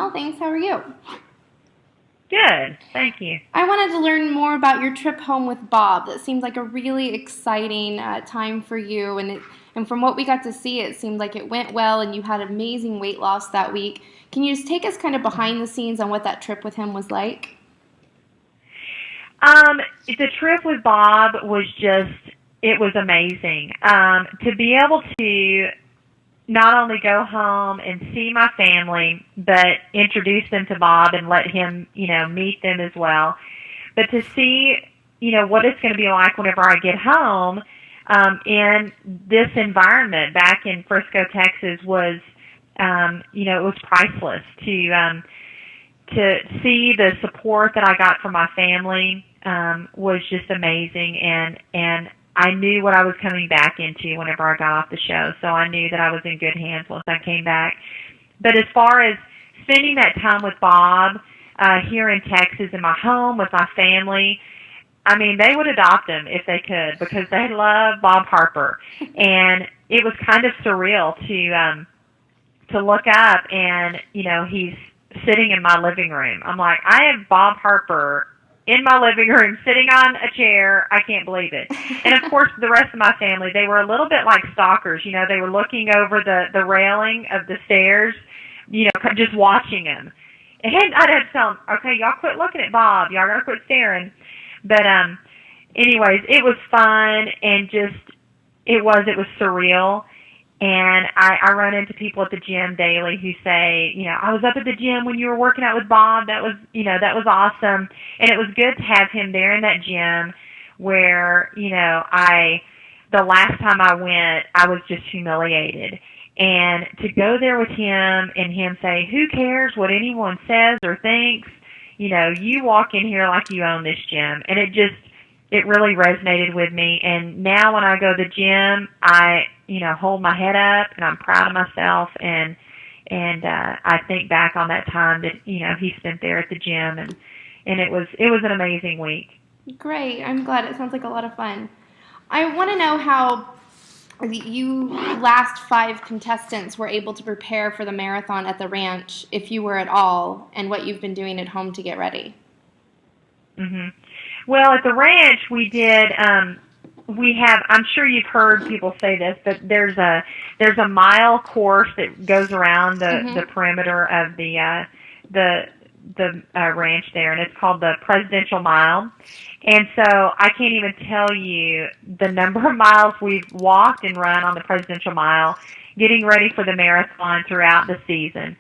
well, thanks. How are you? Good, thank you. I wanted to learn more about your trip home with Bob. That seems like a really exciting time for you, and from what we got to see, it seemed like it went well, and you had amazing weight loss that week. Can you just take us kind of behind the scenes on what that trip with him was like? The trip with Bob was it was amazing. To be able to not only go home and see my family, but introduce them to Bob and let him, meet them as well. But to see, what it's going to be like whenever I get home, in this environment back in Frisco, Texas was, it was priceless to see the support that I got from my family, was just amazing. And I knew what I was coming back into whenever I got off the show, so I knew that I was in good hands once I came back. But as far as spending that time with Bob here in Texas in my home with my family, I mean, they would adopt him if they could because they love Bob Harper. And it was kind of surreal to look up and, he's sitting in my living room. I'm like, I have Bob Harper in my living room, sitting on a chair. I can't believe it. And, of course, the rest of my family, they were a little bit like stalkers. They were looking over the railing of the stairs, just watching him. And I'd have to tell them, okay, y'all quit looking at Bob. Y'all got to quit staring. But anyways, it was fun and it was surreal. And I run into people at the gym daily who say, I was up at the gym when you were working out with Bob. That was, that was awesome. And it was good to have him there in that gym where, the last time I went, I was just humiliated. And to go there with him and him say, who cares what anyone says or thinks? You walk in here like you own this gym. And it really resonated with me. And now when I go to the gym, I hold my head up and I'm proud of myself. And I think back on that time that, he spent there at the gym and it was an amazing week. Great. I'm glad. It sounds like a lot of fun. I want to know how you last 5 contestants were able to prepare for the marathon at the ranch, if you were at all, and what you've been doing at home to get ready. Mm-hmm. Well, at the ranch, we did. We have. I'm sure you've heard people say this, but there's a mile course that goes around the perimeter of the ranch there, and it's called the Presidential Mile. And so I can't even tell you the number of miles we've walked and run on the Presidential Mile, getting ready for the marathon throughout the season.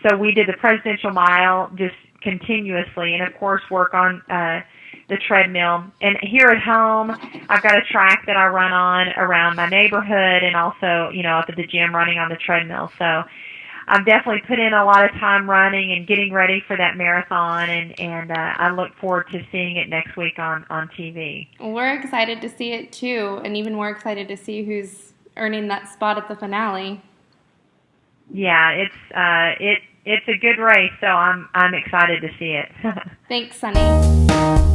So we did the Presidential Mile just continuously, and of course work on the treadmill. And here at home, I've got a track that I run on around my neighborhood, and also up at the gym running on the treadmill. So I've definitely put in a lot of time running and getting ready for that marathon, and I look forward to seeing it next week on TV. We're excited to see it too, and even more excited to see who's earning that spot at the finale. Yeah, it's a good race, so I'm excited to see it. Thanks, Sunny.